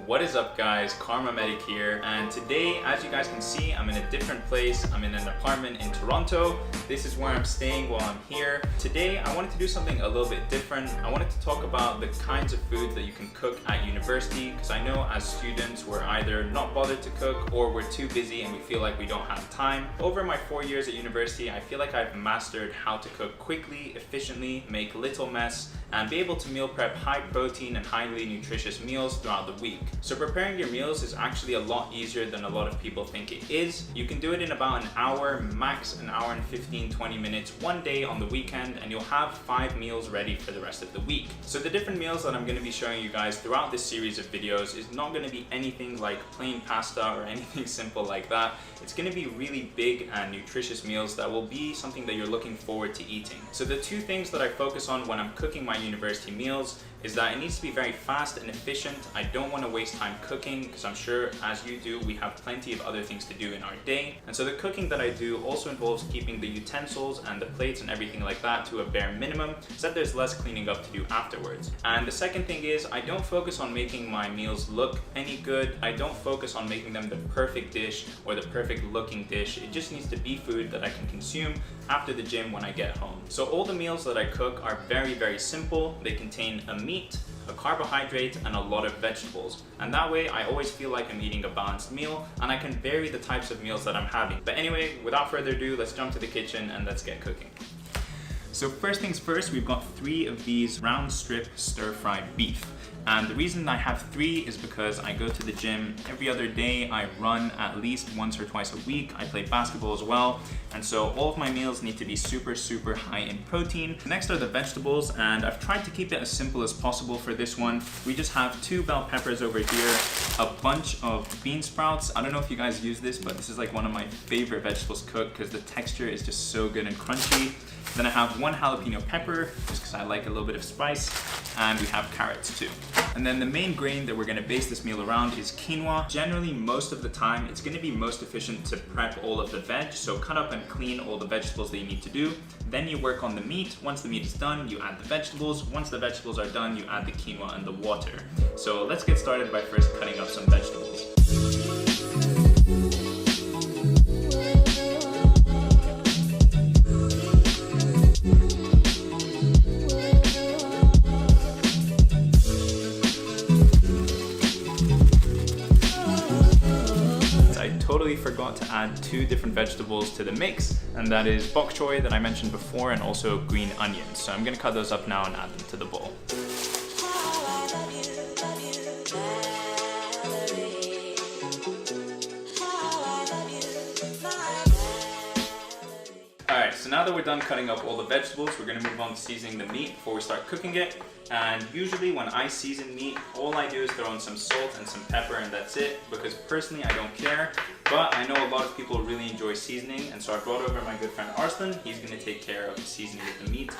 What is up guys, Karma Medic here, and today, as you guys can see, I'm in a different place. I'm in an apartment in Toronto. This is where I'm staying while I'm here. Today, I wanted to do something a little bit different. I wanted to talk about the kinds of food that you can cook at university, because I know as students, we're either not bothered to cook or we're too busy and we feel like we don't have time. Over my 4 years at university, I feel like I've mastered how to cook quickly, efficiently, make little mess, and be able to meal prep high protein and highly nutritious meals throughout the week. So preparing your meals is actually a lot easier than a lot of people think it is. You can do it in about an hour, max an hour and 15-20 minutes one day on the weekend, and you'll have 5 meals ready for the rest of the week. So the different meals that I'm going to be showing you guys throughout this series of videos is not going to be anything like plain pasta or anything simple like that. It's going to be really big and nutritious meals that will be something that you're looking forward to eating. So the two things that I focus on when I'm cooking my university meals is that it needs to be very fast and efficient. I don't want to waste time cooking because I'm sure as you do, we have plenty of other things to do in our day. And so the cooking that I do also involves keeping the utensils and the plates and everything like that to a bare minimum so that there's less cleaning up to do afterwards. And the second thing is I don't focus on making my meals look any good. I don't focus on making them the perfect dish or the perfect looking dish. It just needs to be food that I can consume after the gym when I get home. So all the meals that I cook are very, very simple. They contain a meat, a carbohydrate, and a lot of vegetables. And that way I always feel like I'm eating a balanced meal and I can vary the types of meals that I'm having. But anyway, without further ado, let's jump to the kitchen and let's get cooking. So first things first, we've got 3 of these round strip stir-fried beef. And the reason I have 3 is because I go to the gym every other day. I run at least once or twice a week. I play basketball as well. And so all of my meals need to be super, super high in protein. Next are the vegetables, and I've tried to keep it as simple as possible for this one. We just have 2 bell peppers over here, a bunch of bean sprouts. I don't know if you guys use this, but this is like one of my favorite vegetables cooked because the texture is just so good and crunchy. Then I have 1 jalapeno pepper, just because I like a little bit of spice, and we have carrots too. And then the main grain that we're gonna base this meal around is quinoa. Generally, most of the time, it's gonna be most efficient to prep all of the veg, so cut up and clean all the vegetables that you need to do. Then you work on the meat. Once the meat is done, you add the vegetables. Once the vegetables are done, you add the quinoa and the water. So let's get started by first cutting up some vegetables. Totally forgot to add 2 different vegetables to the mix, and that is bok choy that I mentioned before and also green onions. So I'm gonna cut those up now and add them to the bowl. Alright, so now that we're done cutting up all the vegetables, we're going to move on to seasoning the meat before we start cooking it. And usually when I season meat, all I do is throw in some salt and some pepper and that's it, because personally I don't care. But I know a lot of people really enjoy seasoning, and so I brought over my good friend Arslan. He's going to take care of the seasoning of the meat.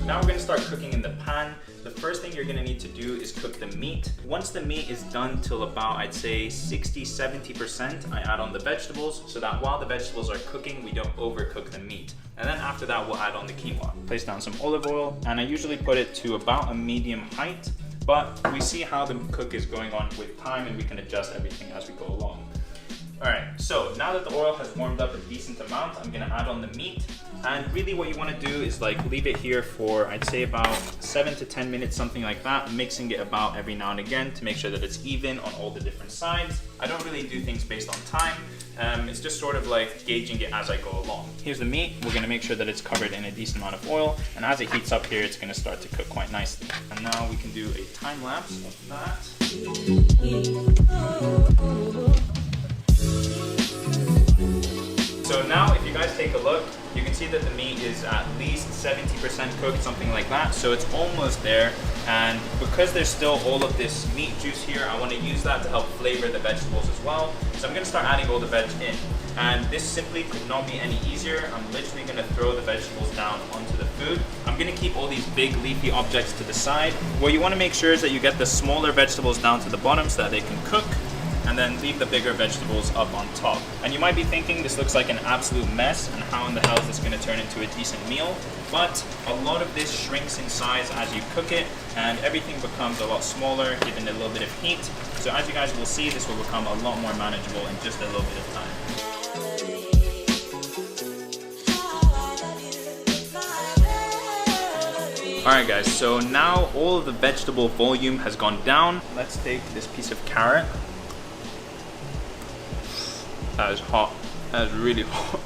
Now we're going to start cooking in the pan. The first thing you're going to need to do is cook the meat. Once the meat is done till about, I'd say 60-70%, I add on the vegetables so that while the vegetables are cooking, we don't overcook the meat. And then after that, we'll add on the quinoa. Place down some olive oil, and I usually put it to about a medium height, but we see how the cook is going on with time and we can adjust everything as we go along. Alright, so now that the oil has warmed up a decent amount, I'm going to add on the meat. And really what you want to do is like leave it here for, I'd say about 7 to 10 minutes, something like that, mixing it about every now and again to make sure that it's even on all the different sides. I don't really do things based on time. It's just sort of like gauging it as I go along. Here's the meat. We're going to make sure that it's covered in a decent amount of oil, and as it heats up here, it's going to start to cook quite nicely. And now we can do a time lapse of that. So now if you guys take a look, you can see that the meat is at least 70% cooked, something like that. So it's almost there. And because there's still all of this meat juice here, I want to use that to help flavor the vegetables as well. So I'm going to start adding all the veg in. And this simply could not be any easier. I'm literally going to throw the vegetables down onto the food. I'm going to keep all these big leafy objects to the side. What you want to make sure is that you get the smaller vegetables down to the bottom so that they can cook. and then leave the bigger vegetables up on top. And you might be thinking this looks like an absolute mess and how in the hell is this going to turn into a decent meal? But a lot of this shrinks in size as you cook it, and everything becomes a lot smaller given a little bit of heat. So as you guys will see, this will become a lot more manageable in just a little bit of time. Alright guys, so now all of the vegetable volume has gone down. Let's take this piece of carrot. That is hot. That is really hot.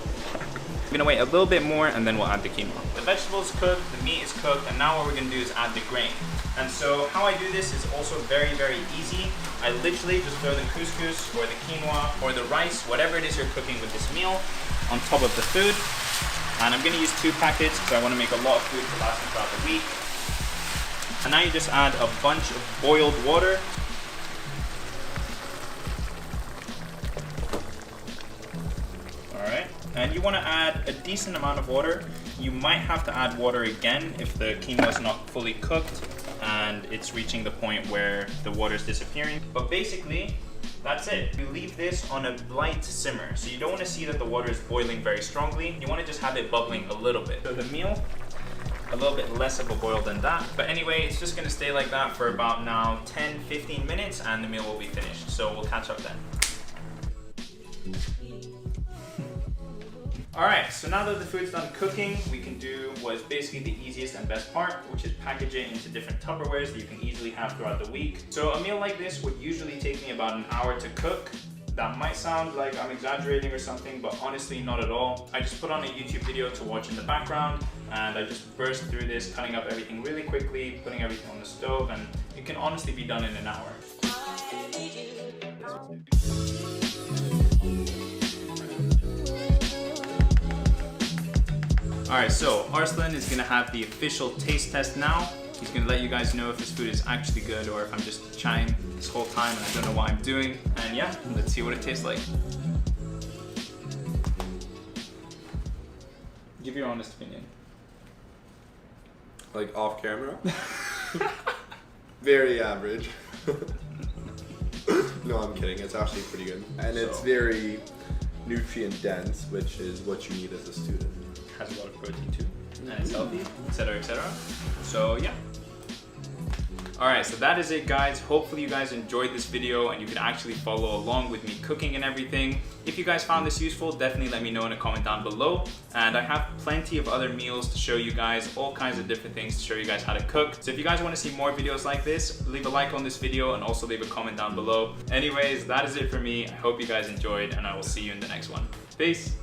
I'm gonna wait a little bit more and then we'll add the quinoa. The vegetables cooked, the meat is cooked, and now what we're gonna do is add the grain. And so how I do this is also very, very easy. I literally just throw the couscous or the quinoa or the rice, whatever it is you're cooking with this meal, on top of the food. And I'm gonna use 2 packets because I wanna make a lot of food to last me throughout the week. And now you just add a bunch of boiled water. And you want to add a decent amount of water. You might have to add water again if the quinoa is not fully cooked and it's reaching the point where the water is disappearing. But basically, that's it. You leave this on a light simmer. So you don't want to see that the water is boiling very strongly. You want to just have it bubbling a little bit. So the meal, a little bit less of a boil than that. But anyway, it's just going to stay like that for about now 10-15 minutes and the meal will be finished. So we'll catch up then. Alright, so now that the food's done cooking, we can do what is basically the easiest and best part, which is package it into different Tupperwares that you can easily have throughout the week. So a meal like this would usually take me about an hour to cook. That might sound like I'm exaggerating or something, but honestly not at all. I just put on a YouTube video to watch in the background, and I just burst through this, cutting up everything really quickly, putting everything on the stove, and it can honestly be done in an hour. Alright, so Arslan is gonna have the official taste test now. He's gonna let you guys know if this food is actually good or if I'm just chatting this whole time and I don't know what I'm doing. And yeah, let's see what it tastes like. Give your honest opinion. Like off camera? Very average. No, I'm kidding. It's actually pretty good. And it's very nutrient dense, which is what you need as a student. Has a lot of protein too, and it's healthy, etc, etc. So yeah. Alright, so that is it guys. Hopefully you guys enjoyed this video and you can actually follow along with me cooking and everything. If you guys found this useful, definitely let me know in a comment down below. And I have plenty of other meals to show you guys, all kinds of different things to show you guys how to cook. So if you guys want to see more videos like this, leave a like on this video and also leave a comment down below. Anyways, that is it for me. I hope you guys enjoyed and I will see you in the next one. Peace!